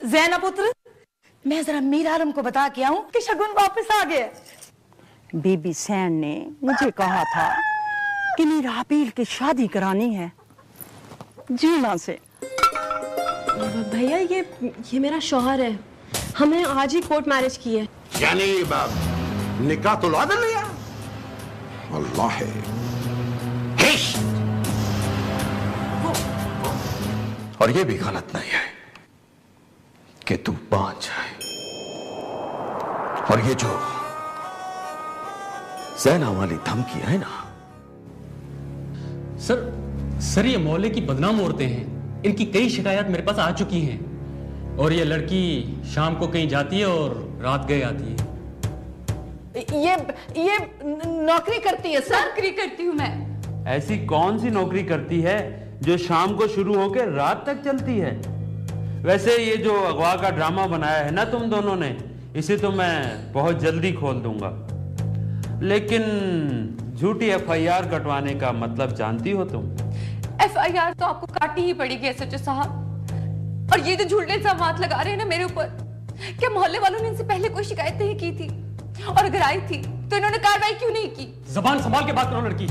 जैना पुत्र, मैं जरा मीर आलम को बता के आऊं कि शगुन वापस आ गया। बीबी सैन ने मुझे कहा था कि मीर हाबील की शादी करानी है जीना से। भैया ये मेरा शौहर है, हमने आज ही कोर्ट मैरिज की है। यानी निकाह तो ला लिया? अल्लाह है। और ये भी गलत नहीं है कि तू बांझ जाए। और ये जो जैना वाली धमकी है ना, सर ये मोहल्ले की बदनाम औरतें हैं, इनकी कई शिकायत मेरे पास आ चुकी हैं। और ये लड़की शाम को कहीं जाती है और रात गए आती है। ये नौकरी करती है सर? नौकरी करती हूँ मैं। ऐसी कौन सी नौकरी करती है जो शाम को शुरू होकर रात तक चलती है? वैसे ये जो अगवा का ड्रामा बनाया है ना तुम दोनों ने, इसे तो मैं बहुत जल्दी खोल दूंगा। लेकिन झूठी एफआईआर कटवाने का मतलब जानती हो तुम? एफआईआर तो आपको काटनी ही पड़ेगी एसएचओ साहब। और ये जो झूठे इल्जामात लगा रहे हैं ना मेरे ऊपर, क्या मोहल्ले वालों ने इनसे पहले कोई शिकायत नहीं की थी? और अगर आई थी तो इन्होंने कार्रवाई क्यों नहीं की? जबान संभाल के बात करो लड़की।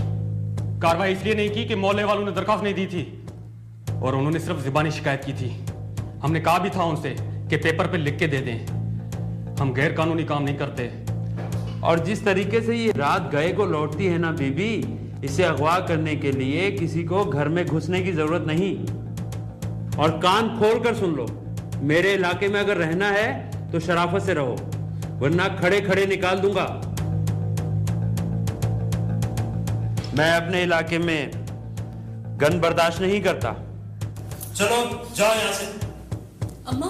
कार्रवाई इसलिए नहीं की कि मोहल्ले वालों ने दरखास्त नहीं दी थी, और उन्होंने सिर्फ जुबानी शिकायत की थी। हमने कहा भी था उनसे कि पेपर पे लिख के दे दें, हम गैर कानूनी काम नहीं करते। और जिस तरीके से ये रात गए को लौटती है ना बीबी, इसे अगवा करने के लिए किसी को घर में घुसने की जरूरत नहीं। और कान खोल कर सुन लो, मेरे इलाके में अगर रहना है तो शराफत से रहो, वरना खड़े खड़े निकाल दूंगा। मैं अपने इलाके में गन बर्दाश्त नहीं करता। चलो जाओ यहां से। अम्मा,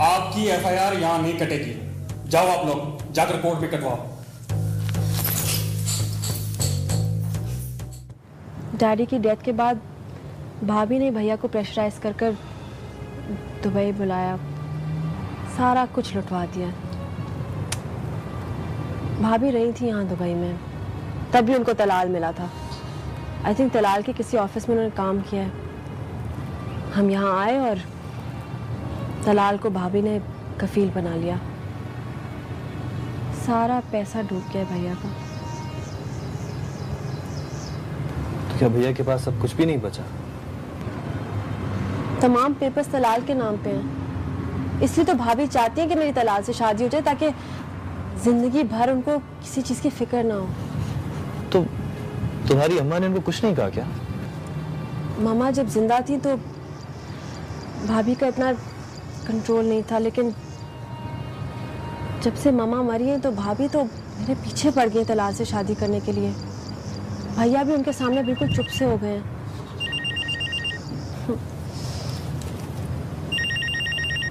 आपकी एफआईआर यहां नहीं कटेगी। जाओ आप लोग, जाकर कोर्ट में कटवाओ। डैडी की डेथ के बाद भाभी ने भैया को प्रेशराइज कर कर दुबई बुलाया, सारा कुछ लुटवा दिया। भाभी रही थी यहाँ दुबई में, तब भी उनको तलाल मिला था। आई थिंक तलाल के किसी ऑफिस में उन्होंने काम किया है। हम यहाँ आए और तलाल को भाभी ने कफील बना लिया। सारा पैसा डूब गया भैया का। तो क्या भैया के पास अब कुछ भी नहीं बचा? तमाम पेपर्स तलाल के नाम पे हैं, इसलिए तो भाभी चाहती है कि मेरी तलाल से शादी हो जाए, ताकि जिंदगी भर उनको किसी चीज की फिक्र ना हो। तो तुम्हारी अम्मा ने उनको कुछ नहीं कहा क्या? मामा जब जिंदा थी तो भाभी का इतना कंट्रोल नहीं था, लेकिन जब से मामा मरी है तो भाभी तो मेरे पीछे पड़ गई तलाल से शादी करने के लिए। भैया भी उनके सामने बिल्कुल चुप से हो गए हैं।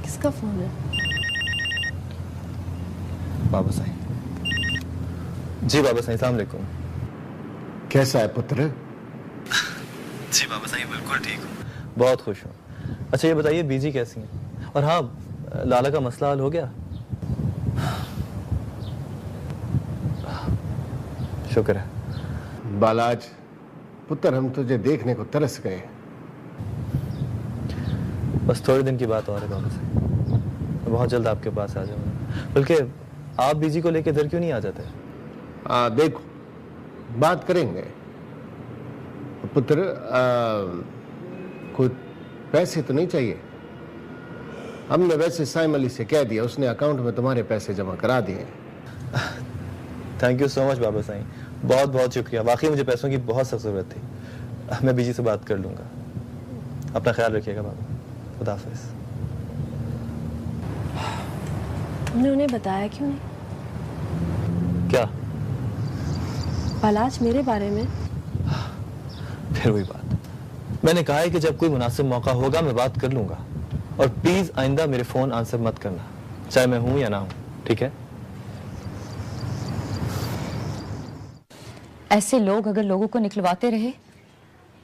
किसका फोन है? बाबा साईं। जी बाबा साईं, अस्सलाम वालेकुम। कैसा है पुत्र? जी बाबा साईं, बिल्कुल ठीक हूँ, बहुत खुश हूँ। अच्छा ये बताइए बीजी कैसी हैं? और हाँ, लाला का मसला हल हो गया? शुक्र है। बालाज पुत्र, हम तुझे देखने को तरस गए। बस थोड़े दिन की बात और है बाबा साईं, मैं बहुत जल्द आपके पास आ जाऊंगा। बल्कि आप बीजी को लेके इधर क्यों नहीं आ जाते? देखो, बात करेंगे पुत्र। कोई पैसे तो नहीं चाहिए? हमने वैसे साइम अली से कह दिया, उसने अकाउंट में तुम्हारे पैसे जमा करा दिए। थैंक यू सो मच बाबा साईं, बहुत बहुत शुक्रिया। वाकई मुझे पैसों की बहुत सख्त जरूरत थी। मैं बीजी से बात कर लूंगा। अपना ख्याल रखिएगा बाबा। खुदा हाफिज। तुमने उन्हें बताया क्यों नहीं? क्या? पलाश मेरे बारे में? फिर वही बात, मैंने कहा है कि जब कोई मुनासिब मौका होगा मैं बात कर लूंगा। और प्लीज आइंदा मेरे फोन आंसर मत करना, चाहे मैं हूं या ना हूं, ठीक है? ऐसे लोग अगर लोगों को निकलवाते रहे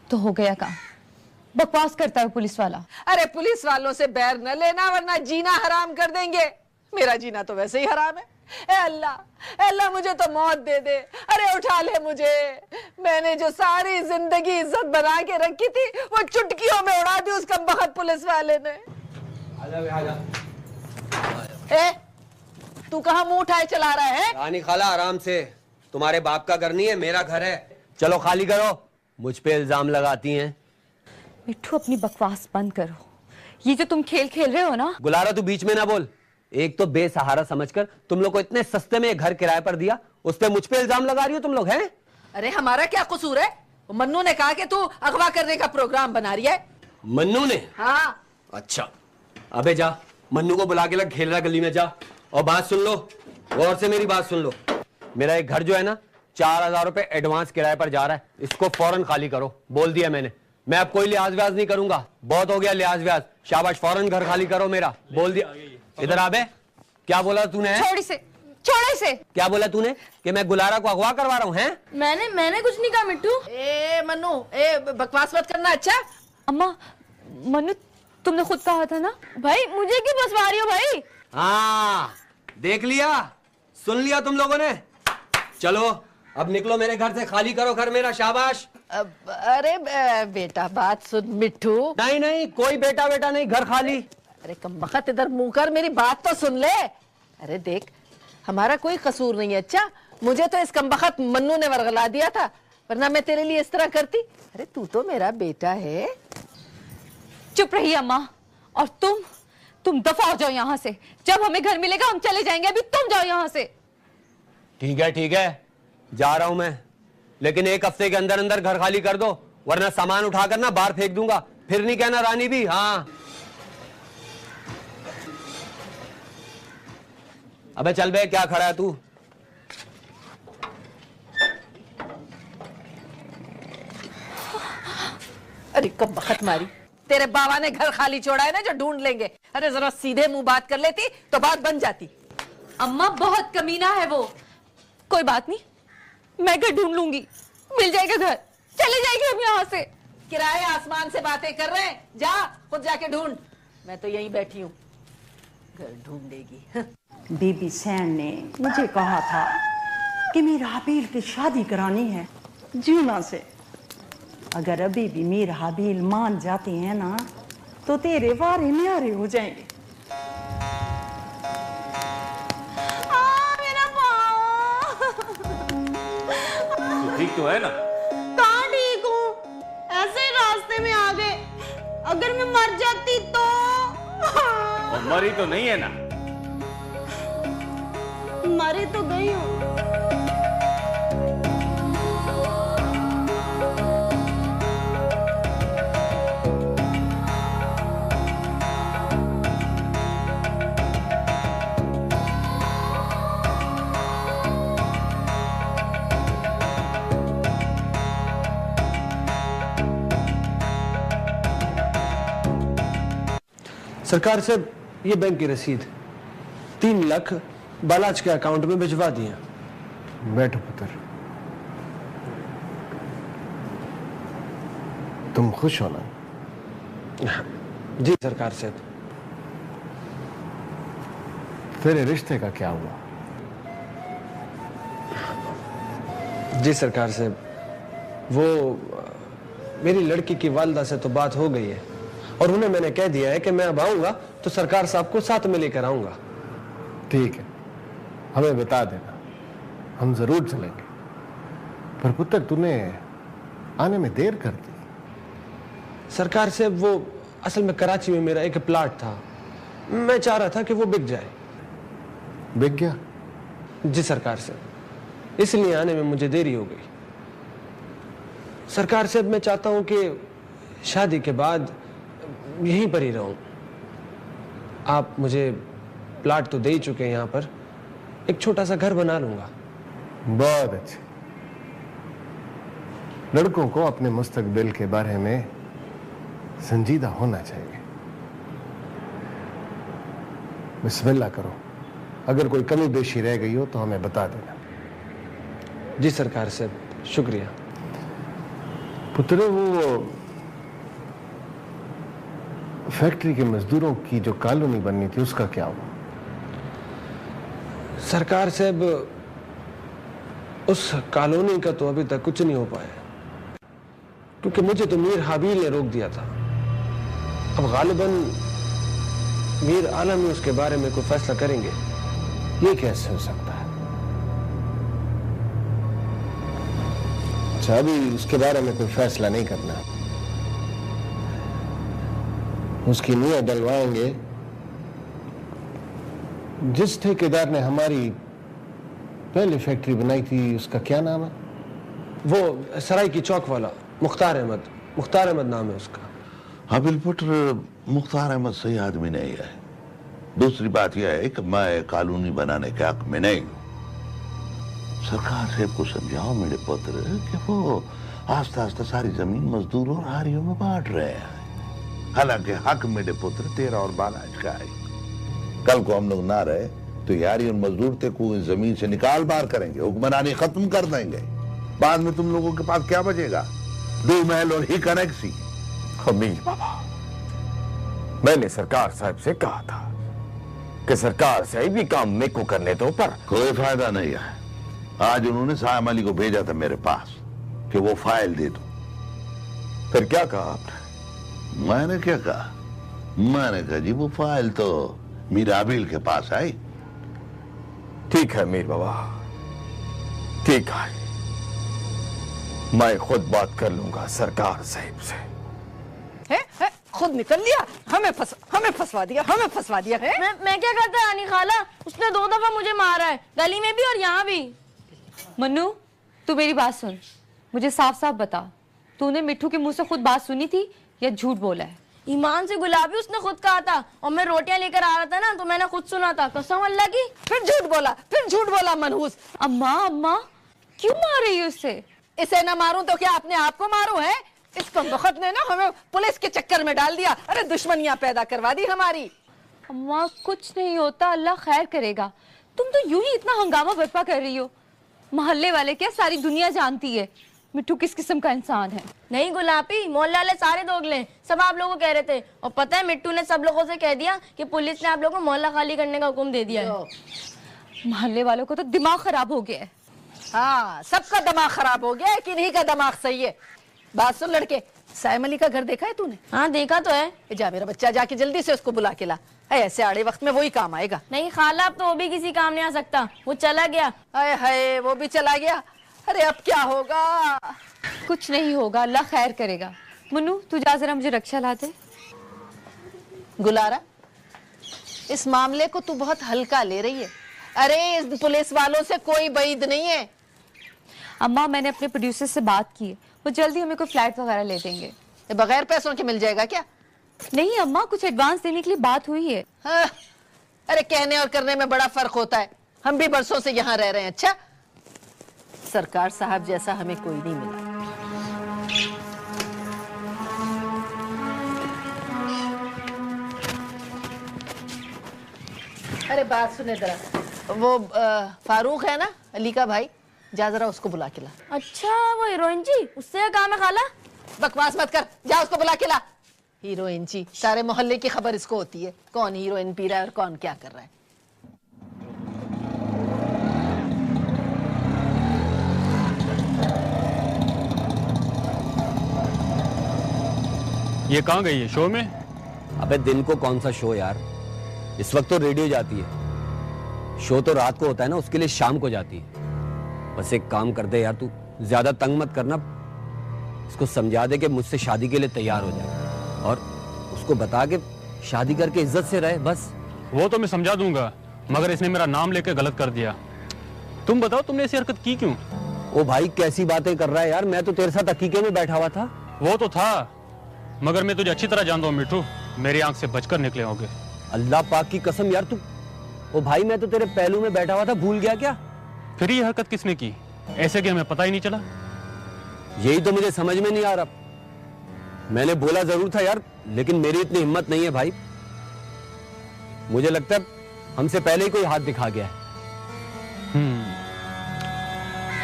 तो हो गया काम। बकवास करता है पुलिस वाला। अरे पुलिस वालों से बैर न लेना वरना जीना हराम कर देंगे। मेरा जीना तो वैसे ही हराम है। ए अल्लाह, ए अल्लाह मुझे तो मौत दे दे। अरे उठा ले मुझे। मैंने जो सारी जिंदगी इज्जत बना के रखी थी वो चुटकियों में उड़ा दी उस कमबख्त पुलिस वाले ने। ए, तू कहाँ मुंह उठाए चला रहा है? रानी खाला आराम से, तुम्हारे बाप का घर नहीं है, मेरा घर है। चलो खाली करो। मुझ पे इल्जाम लगाती हैं। मिट्ठू अपनी बकवास बंद करो। ये जो तुम खेल खेल रहे हो ना। गुलारा तू बीच में ना बोल। एक तो बेसहारा समझकर तुम लोग को इतने सस्ते में घर किराए पर दिया, उस पे मुझ पे इल्जाम लगा रही हो तुम लोग, हैं? अरे हमारा क्या कसूर है? मन्नू ने कहा कि तू अगवा करने का प्रोग्राम बना रही है। मन्नू ने? हाँ। अच्छा, अबे जा मन्नू को बुला के लग खेल रहा गली में, जा। और बात सुन लो, गौर से मेरी बात सुन लो। मेरा एक घर जो है ना 4000 रुपए एडवांस किराए पर जा रहा है, इसको फौरन खाली करो। बोल दिया मैंने, मैं अब कोई लिहाज व्याज नहीं करूंगा। बहुत हो गया लिहाज व्याज। शाबाश, फौरन घर खाली करो मेरा। बोल दिया। इधर आ बे। क्या बोला तूने? छोड़ इसे, छोड़ इसे। क्या बोला तूने? कि मैं गुलारा को अगवा करवा रहा हूँ, हैं? मैंने कुछ नहीं कहा मिट्टू। ए मन्नू, ए बकवास मत करना। अच्छा अम्मा, मन्नू तुमने खुद कहा था ना। भाई मुझे क्यों फंसवा रही हो भाई? हाँ, देख लिया, सुन लिया तुम लोगों ने। चलो अब निकलो मेरे घर से, खाली करो घर मेरा। शाबाश। अरे बेटा बात सुन मिट्टू। नहीं नहीं, कोई बेटा बेटा नहीं, घर खाली। अरे कमबख्त इधर मुंह कर, मेरी बात तो सुन ले। अरे देख, हमारा कोई कसूर नहीं है। अच्छा, मुझे तो इस कमबख्त मन्नू ने वरगला दिया था, वरना मैं तेरे लिए इस तरह करती। अरे तू तो मेरा बेटा है। चुप रही अम्मा। और तुम दफा हो जाओ यहाँ से। जब हमें घर मिलेगा हम चले जाएंगे, अभी तुम जाओ यहाँ से। ठीक है, जा रहा हूं मैं, लेकिन 1 हफ्ते के अंदर अंदर घर खाली कर दो, वरना सामान उठाकर ना बाहर फेंक दूंगा। फिर नहीं कहना रानी भी। हाँ, अबे चल बे, क्या खड़ा है तू? अरे कमबख्त मारी, तेरे बाबा ने घर खाली छोड़ा है ना जो ढूंढ लेंगे। अरे जरा सीधे मुंह बात कर लेती तो बात बन जाती। अम्मा बहुत कमीना है वो। कोई बात नहीं, मैं घर ढूंढ लूंगी, मिल जाएगा घर। चले जाएंगे हम यहाँ से। किराए आसमान से बातें कर रहे हैं, जा खुद जाके ढूंढ। मैं तो यहीं बैठी हूँ, घर ढूंढेगी। बीबी सैन ने मुझे कहा था कि मीर हाबील की शादी करानी है जूना से। अगर अभी भी मीर हाबील मान जाते हैं ना तो तेरे वारे न्यारे हो जाएंगे। मेरा पाँव। ठीक तो है ना? कहाँ ठीक हूँ, ऐसे ही रास्ते में आ गए। अगर मैं मर जाती तो? और मरी तो नहीं है ना? मरे तो गई हूँ। सरकार से ये बैंक की रसीद 3 लाख बालाज के अकाउंट में भिजवा दिए। बैठो पुत्र, तुम खुश हो ना? जी सरकार से। तेरे रिश्ते का क्या हुआ? जी सरकार से, वो मेरी लड़की की वालदा से तो बात हो गई है, और उन्हें मैंने कह दिया है कि मैं अब आऊंगा तो सरकार साहब को साथ में लेकर आऊंगा। ठीक है, हमें बता देना, हम जरूर चलेंगे। पर पुत्र तूने आने में देर कर दी। सरकार से वो असल में कराची में मेरा एक प्लाट था, मैं चाह रहा था कि वो बिक जाए। बिक गया? जी सरकार से, इसलिए आने में मुझे देरी हो गई। सरकार से अब मैं चाहता हूं कि शादी के बाद यहीं पर ही रहूं। आप मुझे प्लाट तो दे ही चुके हैं, यहां पर एक छोटा सा घर बना लूंगा। बहुत अच्छे। लड़कों को अपने मुस्तकबिल के बारे में संजीदा होना चाहिए। बिस्मिल्लाह करो, अगर कोई कमी बेशी रह गई हो तो हमें बता देना। जी सरकार से, शुक्रिया। पुत्र, वो फैक्ट्री के मजदूरों की जो कॉलोनी बननी थी उसका क्या हुआ? सरकार साहब, उस कॉलोनी का तो अभी तक कुछ नहीं हो पाया, क्योंकि मुझे तो मीर हाबील ने रोक दिया था। अब गालिबन मीर आलम ही उसके बारे में कोई फैसला करेंगे। ये कैसे हो सकता है? अच्छा, अभी उसके बारे में कोई फैसला नहीं करना, उसकी नीयत डलवाएंगे। जिस ठेकेदार ने हमारी पहली फैक्ट्री बनाई थी उसका क्या नाम है? वो सराय की चौक वाला मुख्तार अहमद नाम है उसका। हाबिल पुत्र, मुख्तार अहमद सही आदमी नहीं है। दूसरी बात यह है कि मैं कॉलोनी बनाने के हक में नहीं हूं। सरकार साहब को समझाओ मेरे पुत्र कि वो आस्ता आस्ता सारी जमीन मजदूरों और हारियों में बांट रहे हैं। हालांकि हक मेरे पुत्र तेरा और बालाज का है। कल को हम लोग ना रहे तो यारी और मजदूर ते को इस जमीन से निकाल बाहर करेंगे, हुक्मरानी खत्म कर देंगे। बाद में तुम लोगों के पास क्या बचेगा? 2 महल और ही कनेक्सी। हमीर बाबा, मैंने सरकार साहब से कहा था कि सरकार से भी काम मेरे को करने दो, पर कोई फायदा नहीं है। आज उन्होंने सायम अली को भेजा था मेरे पास कि वो फाइल दे दो। फिर क्या कहा आपने? मैंने क्या कहा? मैंने कहा जी वो फाइल तो मीर हाबील के पास आई। ठीक है मीर बाबा, ठीक है, मैं खुद बात कर लूंगा सरकार साहब से। है? खुद निकल लिया, हमें फंसवा दिया। मैं क्या करता रानी खाला, उसने 2 दफा मुझे मारा है, गली में भी और यहाँ भी। मन्नू, तू मेरी बात सुन, मुझे साफ साफ बता, तूने मिट्टू के मुंह से खुद बात सुनी थी या झूठ बोला है? ईमान से गुलाबी उसने खुद कहा था, और मैं रोटियां लेकर आ रहा था ना तो मैंने खुद सुना था। कसम अल्लाह की। फिर झूठ बोला मनहूस। अम्मा क्यों मार रही है उससे? इसे ना मारूं तो क्या अपने आप को मारूं? है इस कमबख्त ने ना हमें पुलिस के चक्कर में डाल दिया। अरे दुश्मनियां पैदा करवा दी हमारी। अम्मा कुछ नहीं होता, अल्लाह खैर करेगा। तुम तो यूं ही इतना हंगामा बर्पा कर रही हो। मोहल्ले वाले क्या, सारी दुनिया जानती है मिट्टू किस किस्म का इंसान है। नहीं गुलाबी, मोहल्ले वाले सारे दोगले सब आप लोगों को कह रहे थे। और पता है मिट्टू ने सब लोगों से कह दिया कि पुलिस ने आप लोगों को मोहल्ला खाली करने का हुक्म दे दिया है। मोहल्ले वालों को तो दिमाग खराब हो गया है। हाँ, सबका दिमाग खराब हो गया है, किन्हीं का दिमाग सही है। बात सुन लड़के, सायम अली का घर देखा है तूने? हाँ देखा तो है। जा मेरा बच्चा, जाके जल्दी से उसको बुला के ला। ऐसे आड़े वक्त में वही काम आएगा। नहीं खाला, अब तो वो भी किसी काम नहीं आ सकता, वो चला गया। हाय वो भी चला गया। अरे अब क्या होगा? कुछ नहीं होगा, अल्लाह खैर करेगा। मन्नू तू जा जरा मुझे रक्षा ला दे। गुलारा, इस मामले को तू बहुत हल्का ले रही है। अरे इस पुलिस वालों से कोई बईद नहीं है। अम्मा मैंने अपने प्रोड्यूसर से बात की है, वो जल्दी हमें कोई फ्लैट वगैरह ले देंगे। बगैर पैसों के मिल जाएगा क्या? नहीं अम्मा, कुछ एडवांस देने के लिए बात हुई है। हाँ, अरे कहने और करने में बड़ा फर्क होता है। हम भी बरसों से यहाँ रह रहे हैं। अच्छा, सरकार साहब जैसा हमें कोई नहीं मिला। अरे बात सुने जरा, वो फारूक है ना, अली का भाई, जा जरा उसको बुला के ला। अच्छा वो हीरोइन जी, उससे क्या काम है खाला? बकवास मत कर, जा उसको बुला के ला। हीरोइन जी, सारे मोहल्ले की खबर इसको होती है, कौन हीरोइन पी रहा है और कौन क्या कर रहा है। ये कहाँ गई है? शो में? अबे दिन को कौन सा शो यार, इस वक्त तो रेडियो जाती है। शो तो रात को होता है ना, उसके लिए शाम को जाती है। बस एक काम कर दे यार, तू ज्यादा तंग मत करना, इसको समझा दे कि मुझसे शादी के लिए तैयार हो जाए और उसको बता के शादी करके इज्जत से रहे बस। वो तो मैं समझा दूंगा, मगर इसने मेरा नाम लेकर गलत कर दिया। तुम बताओ तुमने ऐसी हरकत की क्यों? ओ भाई कैसी बातें कर रहा है यार, मैं तो तेरे साथ हकीके में बैठा हुआ था। वो तो था, मगर मैं तुझे अच्छी तरह जानता हूँ मिठू, मेरी आंख से बचकर निकले होगे। अल्लाह पाक की कसम यार तू, ओ भाई मैं तो तेरे पहलू में बैठा हुआ था, भूल गया क्या? फिर ये हरकत किसने की, ऐसे कि हमें पता ही नहीं चला? यही तो मुझे समझ में नहीं आ रहा। मैंने बोला जरूर था यार, लेकिन मेरी इतनी हिम्मत नहीं है भाई। मुझे लगता है हमसे पहले ही कोई हाथ दिखा गया है।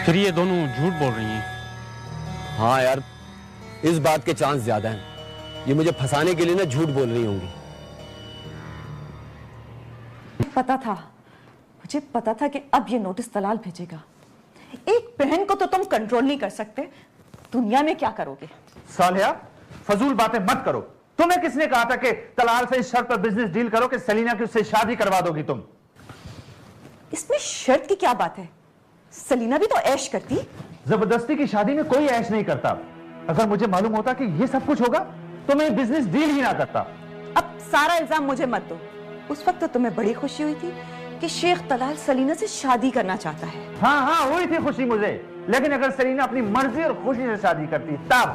फिर ये दोनों झूठ बोल रही हैं। हाँ यार, इस बात के चांस ज्यादा हैं, ये मुझे फंसाने के लिए ना झूठ बोल रही होंगी। पता था, मुझे पता था कि अब ये नोटिस तलाल भेजेगा। एक बहन को तो तुम कंट्रोल नहीं कर सकते, दुनिया में क्या करोगे? सालिया, फजूल बातें मत करो। तुम्हें किसने कहा था कि तलाल से इस शर्त पर बिजनेस डील करो कि सेलिना की उससे शादी करवा दोगी तुम? इसमें शर्त की क्या बात है? सेलिना भी तो ऐश करती। जबरदस्ती की शादी में कोई ऐश नहीं करता। अगर मुझे मालूम होता कि ये सब कुछ होगा तो मैं बिजनेस डील ही ना करता। अब सारा इल्जाम मुझे मत दो। उस वक्त तो तुम्हें बड़ी खुशी हुई थी कि शेख तलाल सेलिना से शादी करना चाहता है। हाँ हाँ हुई थी खुशी मुझे, लेकिन अगर सेलिना अपनी मर्जी और खुशी से शादी करती तब।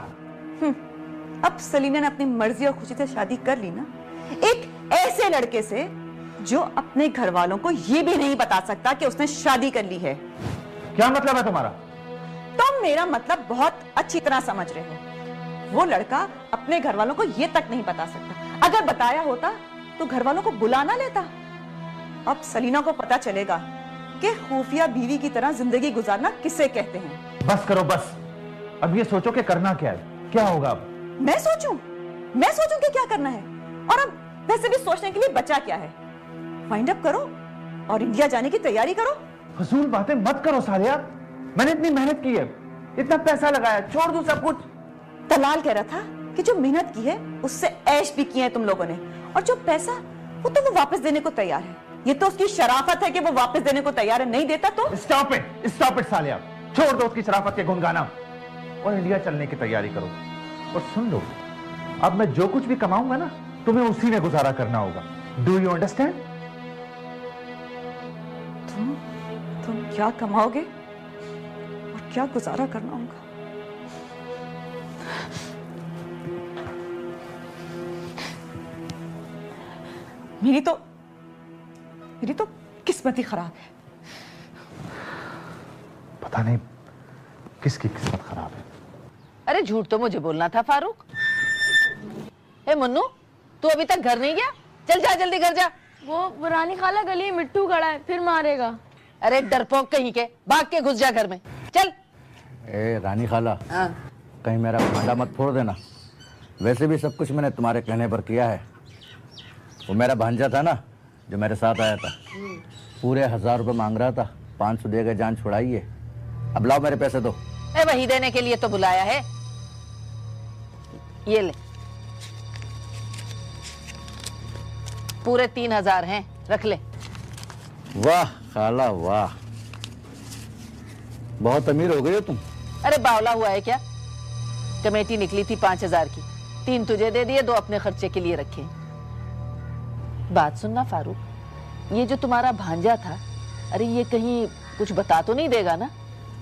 अब सेलिना ने अपनी मर्जी और खुशी से शादी कर ली ना, एक ऐसे लड़के से जो अपने घर वालों को ये भी नहीं बता सकता कि उसने शादी कर ली है। क्या मतलब है तुम्हारा? तुम मेरा मतलब बहुत अच्छी तरह समझ रहे हो। वो लड़का अपने घर वालों को ये तक नहीं बता सकता। अगर बताया होता तो घर वालों को बुला ना लेता। अब सेलिना को पता चलेगा कि खुफिया बीवी की तरह जिंदगी गुजारना किसे कहते हैं। बस करो बस, अब ये सोचो कि करना क्या है, क्या होगा अब? मैं सोचूं कि क्या करना है? और अब वैसे भी सोचने के लिए बचा क्या है? वाइंड अप करो और इंडिया जाने की तैयारी करो। फजूल बातें मत करो सालिया, मैंने इतनी मेहनत की है, इतना पैसा लगाया, छोड़ दूं सब कुछ? तलाल कह रहा था कि जो मेहनत की है उससे ऐश भी किए हैं तुम लोगों ने, और जो पैसा वो तो वो वापस देने को तैयार है। ये तो उसकी शराफत है कि वो वापस देने को तैयार है, नहीं देता तो? स्टॉप इट सालिया, छोड़ दो उसकी शराफत के गुनगाना और इंडिया चलने की तैयारी करो। और सुन लो, अब मैं जो कुछ भी कमाऊंगा ना, तुम्हें उसी में गुजारा करना होगा। Do you understand? तुम क्या कमाओगे और क्या गुजारा करना होगा? मेरी तो किस्मत ही खराब है। पता नहीं किसकी किस्मत खराब है। अरे झूठ तो मुझे बोलना था फारूक। ए मुन्नू, तू अभी तक घर नहीं गया? चल जा जल्दी घर जा। वो रानी खाला गली में मिट्टू खड़ा है, फिर मारेगा। अरे डरपोक कहीं के, भाग के घुस जा घर में, चल। ए रानी खाला, कहीं मेरा भांडा मत फोड़ देना। वैसे भी सब कुछ मैंने तुम्हारे कहने पर किया है। वो मेरा भांजा था ना जो मेरे साथ आया था, पूरे 1000 रुपये मांग रहा था, 500 देकर जान छुड़ाइए। अब लाओ मेरे पैसे दो। वही देने के लिए तो बुलाया है। ये ले, पूरे 3000 हैं, रख ले। वाह खाला वाह, बहुत अमीर हो गई हो तुम। अरे बावला हुआ है क्या? कमेटी निकली थी 5000 की, 3 तुझे दे दिए, 2 अपने खर्चे के लिए रखे। बात सुनना फारूक, ये जो तुम्हारा भांजा था, अरे ये कहीं कुछ बता तो नहीं देगा ना?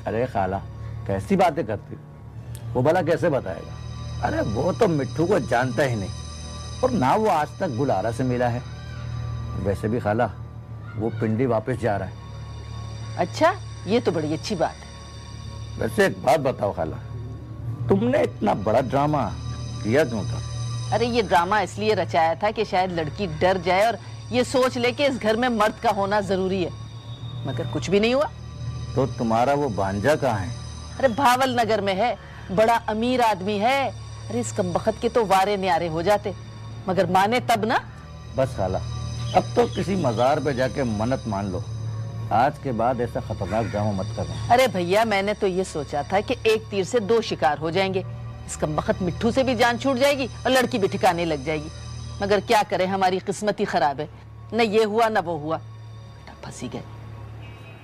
अरे खाला कैसी बातें करती, वो भला कैसे बताएगा? अरे वो तो मिट्टू को जानता ही नहीं, और ना वो आज तक बुलारा से मिला है। वैसे भी खाला वो पिंडी वापस जा रहा है। अच्छा, ये तो बड़ी अच्छी बात है। वैसे एक बात बताओ खाला, तुमने इतना बड़ा ड्रामा किया क्यों था? अरे ये ड्रामा इसलिए रचाया था कि शायद लड़की डर जाए और ये सोच ले कि इस घर में मर्द का होना जरूरी है, मगर कुछ भी नहीं हुआ। तो तुम्हारा वो भांजा कहाँ है? अरे भावल नगर में है, बड़ा अमीर आदमी है। अरे इस कमबख्त के तो वारे न्यारे हो जाते, मगर माने तब ना। बस खाला, अब तो किसी मजार पे जाके मन्नत मान लो, आज के बाद ऐसा खतरनाक ड्रामा मत करना। अरे भैया, मैंने तो ये सोचा था कि एक तीर से 2 शिकार हो जाएंगे। इस कमबख्त मिट्टू से भी जान छूट जाएगी और लड़की भी ठिकाने लग जाएगी। मगर क्या करें, हमारी किस्मत ही खराब है, न ये हुआ न वो हुआ, बेटा फंसी गए।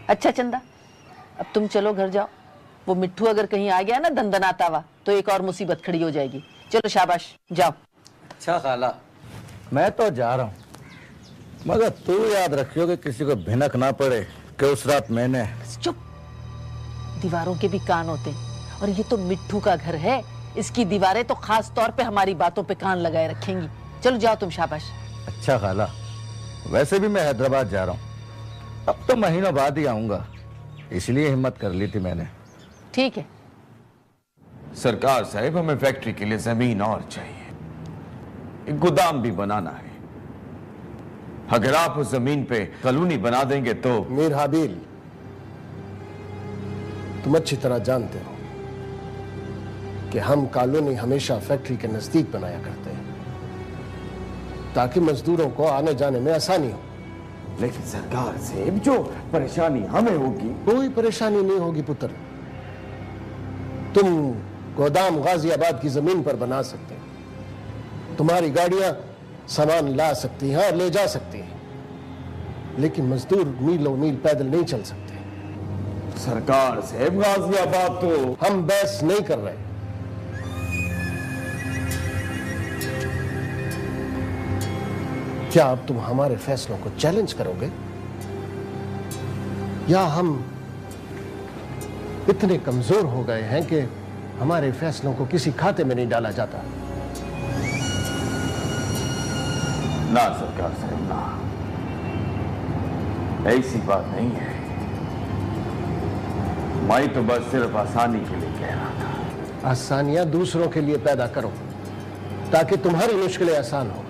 अच्छा चंदा, अब तुम चलो घर जाओ, वो मिट्ठू अगर कहीं आ गया ना दंदनाता हुआ तो एक और मुसीबत खड़ी हो जाएगी। चलो शाबाश जाओ। अच्छा खाला, मैं तो जा रहा हूँ, मगर तू याद रखियो कि किसी को भिनक ना पड़े कि उस रात मैंने। चुप, दीवारों के भी कान होते हैं, और ये तो मिट्ठू का घर है, इसकी दीवारें तो खास तौर पे हमारी बातों पे कान लगाए रखेंगी। चलो जाओ तुम, शाबाश। अच्छा खाला, वैसे भी मैं हैदराबाद जा रहा हूँ, अब तो महीनों बाद ही आऊंगा, इसलिए हिम्मत कर ली थी मैंने। ठीक है। सरकार साहब, हमें फैक्ट्री के लिए जमीन और चाहिए, एक गोदाम भी बनाना है। अगर आप उस जमीन पे कॉलोनी बना देंगे तो। मीर हाबिल, तुम अच्छी तरह जानते हो कि हम कॉलोनी हमेशा फैक्ट्री के नजदीक बनाया करते हैं ताकि मजदूरों को आने जाने में आसानी हो। लेकिन सरकार से जो परेशानी हमें होगी। कोई परेशानी नहीं होगी पुत्र, तुम गोदाम गाजियाबाद की जमीन पर बना सकते हो, तुम्हारी गाड़ियां सामान ला सकती हैं और ले जा सकती हैं, लेकिन मजदूर मीलों मील पैदल नहीं चल सकते। सरकार साहब, गाजियाबाद तो। हम बहस नहीं कर रहे, क्या अब तुम हमारे फैसलों को चैलेंज करोगे, या हम इतने कमजोर हो गए हैं कि हमारे फैसलों को किसी खाते में नहीं डाला जाता? ना सरकार साहब, ना, ऐसी बात नहीं है। मैं तो बस सिर्फ आसानी के लिए कह रहा था। आसानियां दूसरों के लिए पैदा करो ताकि तुम्हारी मुश्किलें आसान हो।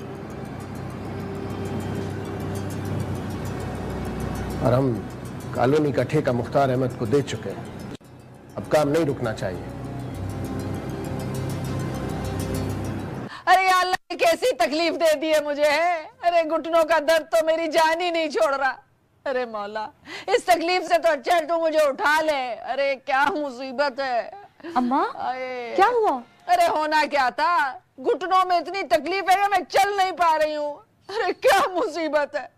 और हम कॉलोनी का ठेका मुख्तार अहमद को दे चुके हैं, अब काम नहीं रुकना चाहिए। अरे अल्लाह ने कैसी तकलीफ दे दी है मुझे, है? अरे घुटनों का दर्द तो मेरी जान ही नहीं छोड़ रहा। अरे मौला, इस तकलीफ से तो अच्छा है तू मुझे उठा ले। अरे क्या मुसीबत है। अम्मा, क्या हुआ? अरे होना क्या था, घुटनों में इतनी तकलीफ है कि मैं चल नहीं पा रही हूँ। अरे क्या मुसीबत है,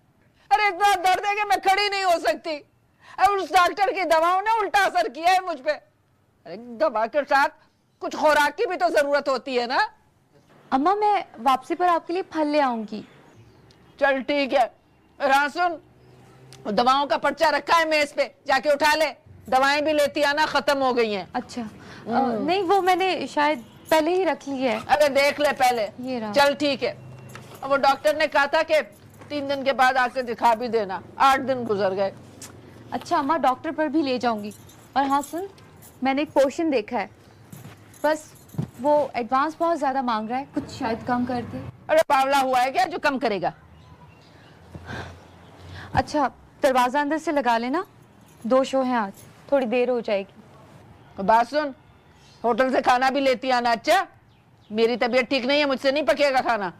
अरे इतना दर्द है कि मैं खड़ी नहीं हो सकती। अब उस डॉक्टर की दवाओं ने उल्टा असर किया है मुझ पे। अरे दवा के साथ कुछ खुराक की भी तो जरूरत होती है ना। अम्मा, मैं वापसी पर आपके लिए फल ले आऊंगी। चल ठीक है। हाँ सुन, दवाओं का पर्चा रखा है मेज पे, जाके उठा ले। दवाएं भी लेती आना, खत्म हो गई हैं। अच्छा, नहीं वो मैंने शायद पहले ही रख ली है। अरे देख ले पहले। ये रहा। चल ठीक है। अब वो डॉक्टर ने कहा था कि 3 दिन के बाद आके दिखा भी देना। 8 दिन गुजर गए। अच्छा अम्मा, डॉक्टर पर भी ले जाऊंगी। और हाँ सुन, मैंने एक पोर्शन देखा है, बस वो एडवांस बहुत ज्यादा मांग रहा है, कुछ शायद कम कर दे। अरे पावला हुआ है क्या जो कम करेगा? अच्छा दरवाजा अंदर से लगा लेना, 2 शो हैं आज, थोड़ी देर हो जाएगी। बात सुन, होटल से खाना भी लेती आना। अच्छा, मेरी तबीयत ठीक नहीं है, मुझसे नहीं पकेगा खाना।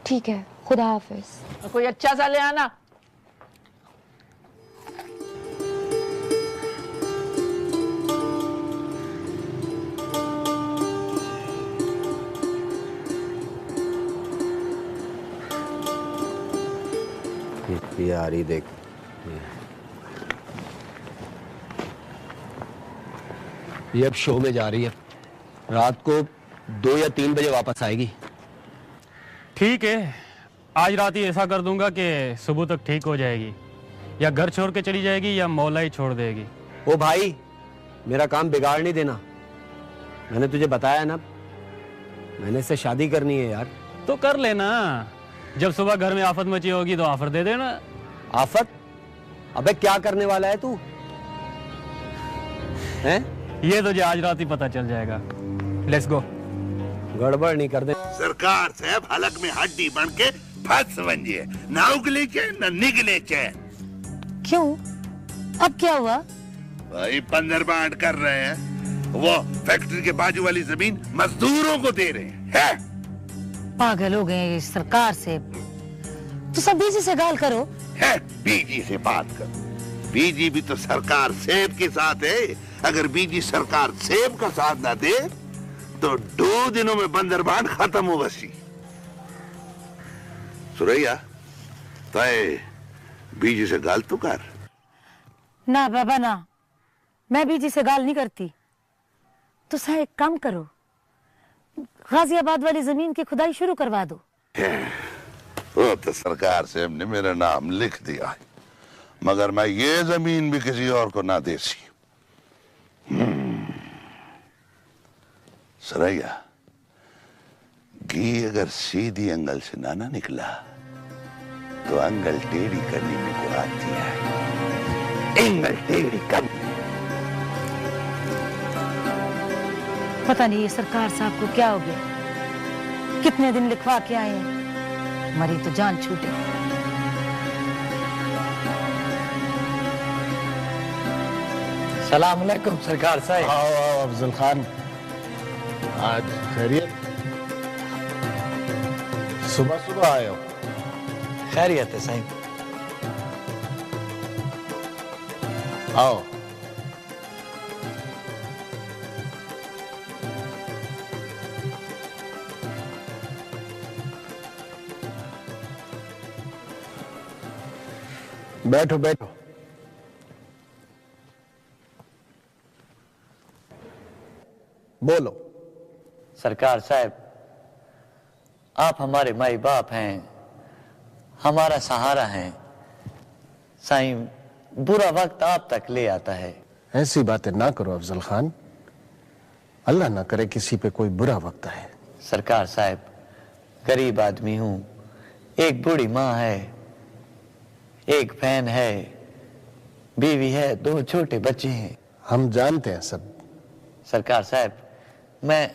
ठीक है, खुदा हाफिज। कोई अच्छा सा ले आना। यारी देख, ये अब शो में जा रही है, रात को 2 या 3 बजे वापस आएगी। ठीक है, आज रात ही ऐसा कर दूंगा कि सुबह तक ठीक हो जाएगी, या घर छोड़ के चली जाएगी या मौला ही छोड़ देगी। ओ भाई, मेरा काम बिगाड़ नहीं देना, मैंने तुझे बताया ना, मैंने इससे शादी करनी है यार। तो कर लेना, जब सुबह घर में आफत मची होगी तो ऑफर दे देना। आफत? अबे क्या करने वाला है तू? हैं? ये तुझे आज रात ही पता चल जाएगा। Let's go. गड़बड़ नहीं कर दे। सरकार साहब हलक में हड्डी बन के फंस समझिए, ना उगले चे न निगले चे। क्यों, अब क्या हुआ? भाई 15 बांट कर रहे हैं, वो फैक्ट्री के बाजू वाली जमीन मजदूरों को दे रहे हैं। पागल हो गए सरकार से, तो सब बीजी से गाल करो। है, बीजी से बात करो, बीजी भी तो सरकार सेब के साथ है। अगर बीजी सरकार सेब का साथ ना दे तो 2 दिनों में बंदरबान खत्म हो बसी। सुरैया तय बीजी से गाल तो कर। ना बाबा ना, मैं बीजी से गाल नहीं करती। तो सा एक काम करो, गाजियाबाद वाली जमीन की खुदाई शुरू करवा दो। वो तो सरकार से हमने मेरा नाम लिख दिया है, मगर मैं ये जमीन भी किसी और को ना दे सी। सरैया, घी अगर सीधी अंगल से ना निकला तो अंगल टेढ़ी करने में को आती है। अंगल टेढ़ी कर। पता नहीं ये सरकार साहब को क्या हो गया, कितने दिन लिखवा के आए हैं, मरी तो जान छूटे। सलाम अलैकुम सरकार साहब। आओ अफजल खान, आज खैरियत? सुबह सुबह आए हो? खैरियत है साईं। आओ। बैठो बैठो। बोलो। सरकार साहब, आप हमारे माई बाप हैं, हमारा सहारा हैं। साईं, बुरा वक्त आप तक ले आता है। ऐसी बातें ना करो अफजल खान, अल्लाह ना करे किसी पे कोई बुरा वक्त आए। सरकार साहब, गरीब आदमी हूं, एक बूढ़ी माँ है, एक बहन है, बीवी है, 2 छोटे बच्चे हैं। हम जानते हैं सब। सरकार साहब, मैं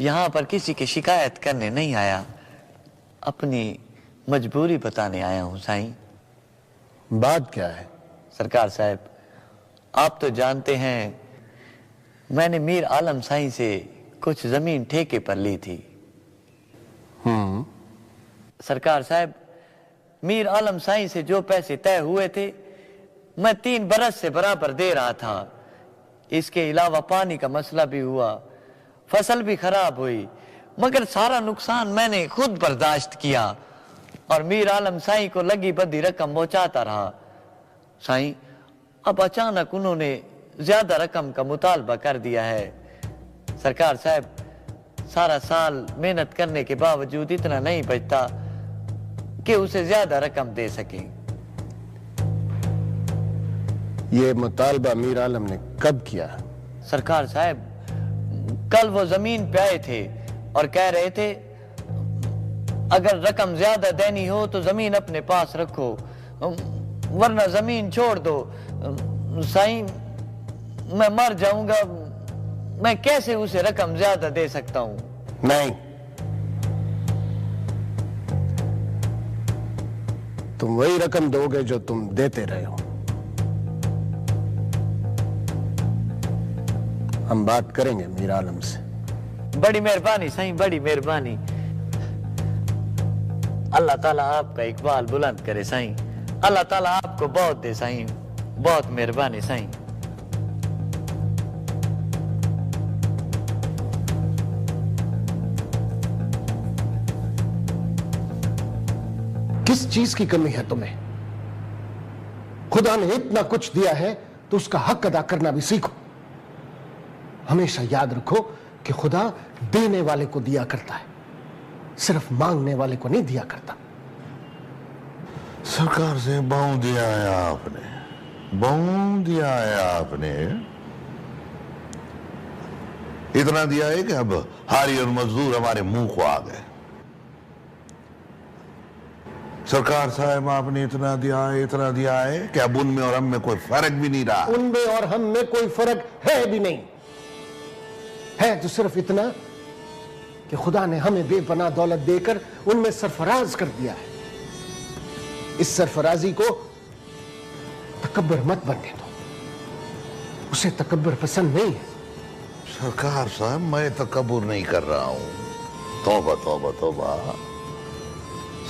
यहाँ पर किसी की शिकायत करने नहीं आया, अपनी मजबूरी बताने आया हूँ साईं। बात क्या है? सरकार साहब, आप तो जानते हैं मैंने मीर आलम साईं से कुछ जमीन ठेके पर ली थी। सरकार साहब, मीर आलम साईं से जो पैसे तय हुए थे मैं 3 बरस से बराबर दे रहा था। इसके अलावा पानी का मसला भी हुआ, फसल भी खराब हुई, मगर सारा नुकसान मैंने खुद बर्दाश्त किया और मीर आलम साईं को लगी बदी रकम पहुंचाता रहा। साईं, अब अचानक उन्होंने ज्यादा रकम का मुतालबा कर दिया है। सरकार साहब, सारा साल मेहनत करने के बावजूद इतना नहीं बचता कि उसे ज्यादा रकम दे सके। ये मुतालबा मीर आलम ने कब किया? सरकार साहब, कल वो जमीन पे आए थे और कह रहे थे अगर रकम ज्यादा देनी हो तो जमीन अपने पास रखो, वरना जमीन छोड़ दो। साईं, मैं मर जाऊंगा, मैं कैसे उसे रकम ज्यादा दे सकता हूं? नहीं, तुम वही रकम दोगे जो तुम देते रहे हो। हम बात करेंगे मीर आलम से। बड़ी मेहरबानी साईं, बड़ी मेहरबानी। अल्लाह ताला आपका इकबाल बुलंद करे साईं, अल्लाह ताला आपको बहुत दे साईं, बहुत मेहरबानी साईं। किस चीज की कमी है तुम्हें? खुदा ने इतना कुछ दिया है तो उसका हक अदा करना भी सीखो। हमेशा याद रखो कि खुदा देने वाले को दिया करता है, सिर्फ मांगने वाले को नहीं दिया करता। सरकार से बहु दिया है आपने, बहु दिया है आपने। इतना दिया है कि अब हारी और मजदूर हमारे मुंह को आ गए। सरकार साहब, आपने इतना दिया है कि अब उनमें और हम में कोई फर्क भी नहीं रहा। उनमें और हम में कोई फर्क है भी नहीं, है तो सिर्फ इतना कि खुदा ने हमें बेपनाह दौलत देकर उनमें सरफराज कर दिया है। इस सरफराजी को तकब्बर मत बनने दो, उसे तकब्बर पसंद नहीं है। सरकार साहब, मैं तकब्बुर नहीं कर रहा हूं। तौबा तौबा तौबा।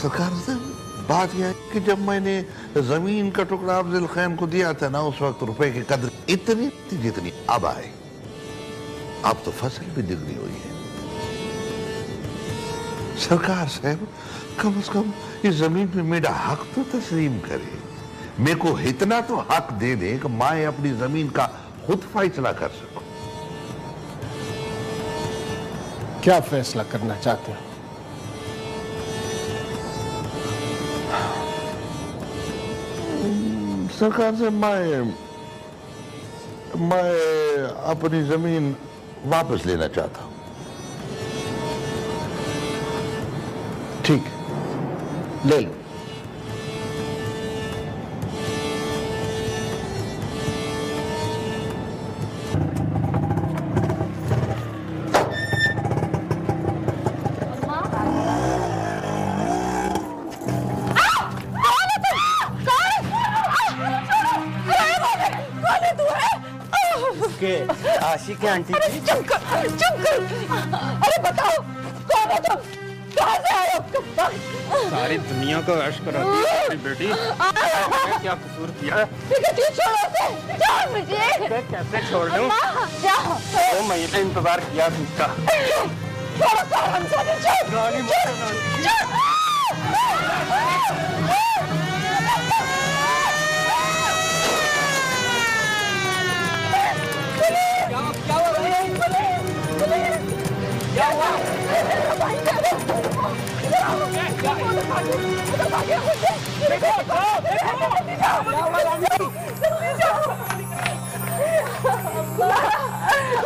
सरकार साहब, बात यह है कि जब मैंने जमीन का टुकड़ा अफजल खान को दिया था ना, उस वक्त रुपए की कदर इतनी थी जितनी अब आए। अब तो फसल भी दुगनी हुई है। सरकार साहब कम से कम इस जमीन पे मेरा हक तो तस्लीम करे। मेरे को इतना तो हक दे दे कि मैं अपनी जमीन का खुद फैसला कर सकूं। क्या फैसला करना चाहते हो? सरकार से मैं अपनी जमीन वापस लेना चाहता हूं। ठीक, ले लो। आशिक है आंटी जी। चुप कर, चुप कर। अरे बताओ कौन हो तुम? कहाँ से आए हो तुम? सारी दुनिया को ऐश करा दी बेटी। मैंने क्या कसूर किया? छोड़ो उसे, छोड़ मुझे। कैसे छोड़ दूं? जाओ। 2 महीने इंतजार किया इसका। छोड़ो सर, हम सब छोड़।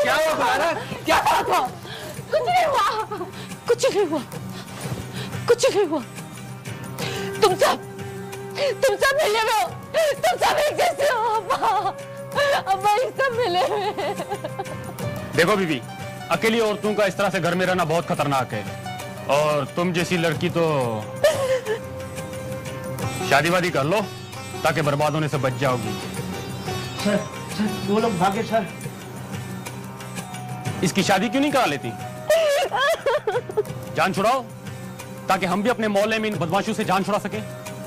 क्या हुआ क्लारा? क्या हुआ? कुछ नहीं हुआ, कुछ नहीं हुआ, कुछ नहीं हुआ। तुम सब मिले हुए हो, तुम सब एक जैसे हो। अम्मा ये सब मिले हुए। देखो बीबी, अकेली औरतों का इस तरह से घर में रहना बहुत खतरनाक है, और तुम जैसी लड़की तो शादी वादी कर लो ताकि बर्बाद होने से बच जाओगी। सर वो लोग भागे सर। इसकी शादी क्यों नहीं करा लेती? जान छुड़ाओ ताकि हम भी अपने मोहल्ले में इन बदमाशों से जान छुड़ा सकें।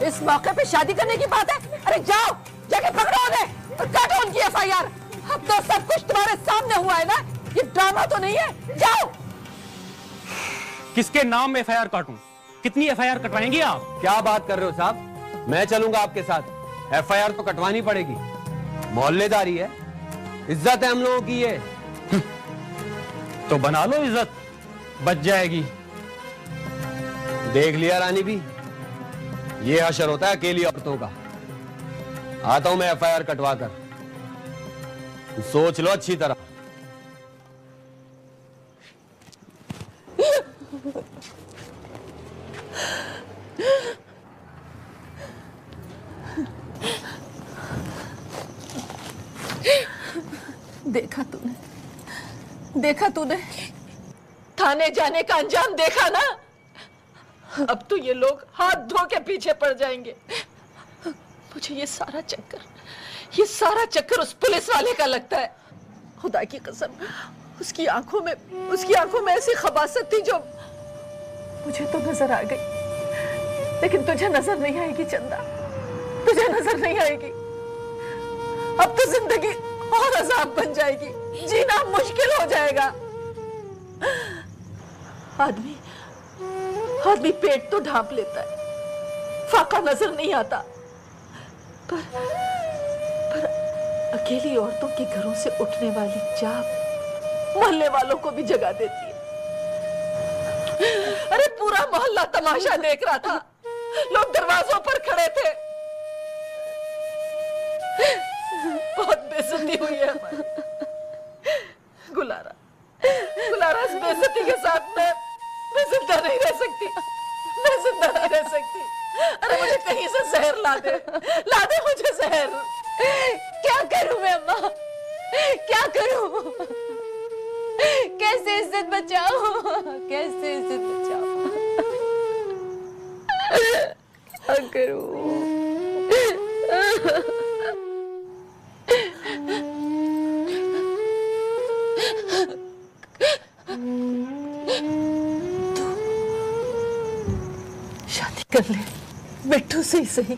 इस मौके पे शादी करने की बात है? अरे जाओ, जाके पकड़ो उन्हें और काटो उनकी FIR। अब तो सब कुछ तुम्हारे सामने हुआ है ना, ये ड्रामा तो नहीं है। जाओ। किसके नाम में FIR काटूं? कितनी FIR कटवाएंगी आप? क्या बात कर रहे हो साहब? मैं चलूंगा आपके साथ। FIR तो कटवानी पड़ेगी, मोहल्लेदारी है, इज्जत है हम लोगों की ये। तो बना लो इज्जत, बच जाएगी। देख लिया रानी भी, ये हशर होता है अकेली औरतों का। आता हूं मैं FIR कटवा कर, सोच लो अच्छी तरह। देखा तूने थाने जाने का अंजाम देखा ना। अब तो ये लोग हाथ धो के पीछे पड़ जाएंगे। मुझे ये सारा चक्कर उस पुलिस वाले का लगता है। खुदा की कसम, उसकी आंखों में ऐसी खबासत थी जो मुझे तो नजर आ गई, लेकिन तुझे नजर नहीं आएगी चंदा, तुझे नजर नहीं आएगी। अब तो जिंदगी और अजाब बन जाएगी, जीना मुश्किल हो जाएगा। आदमी पेट तो ढांप लेता है, फाका नजर नहीं आता, पर अकेली औरतों के घरों से उठने वाली चाप मोहल्ले वालों को भी जगा देती है। अरे पूरा मोहल्ला तमाशा देख रहा था, लोग दरवाजों पर खड़े थे। बहुत बेइज्जती हुई है हमारी। गुलारा इस बेइज्जती के साथ मैं जिंदा नहीं रह सकती, मैं जिंदा नहीं रह सकती। अरे मुझे कहीं से जहर ला दे मुझे जहर। क्या करूं मैं अम्मा, क्या करूं? कैसे इज्जत बचाऊं, कैसे इज्जत बचाऊं? क्या करूं? शादी कर ले बिट्टू से ही सही।